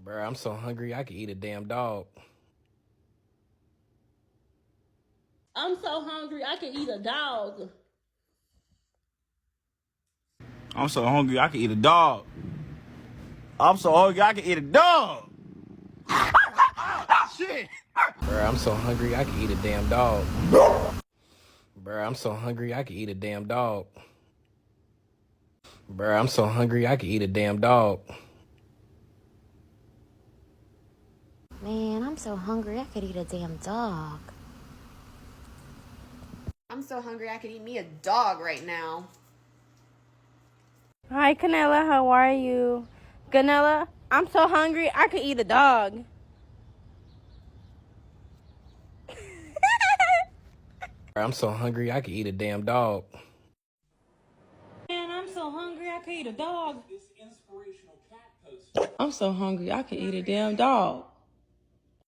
Bruh, I'm so hungry I could eat a damn dog. I'm so hungry I could eat a dog. I'm so hungry I could eat a dog. I'm so hungry I could eat a dog. Shit. Bruh, I'm so hungry I could eat a damn dog. Bruh, I'm so hungry I could eat a damn dog. Bruh, I'm so hungry I could eat a damn dog. Man, I'm so hungry I could eat a damn dog. I'm so hungry I could eat me a dog right now. Hi, Canella. How are you? Canella, I'm so hungry I could eat a dog. Bruh, I'm so hungry I could eat a damn dog. Man, I'm so hungry I could eat a dog. I'm so hungry I could eat a damn dog.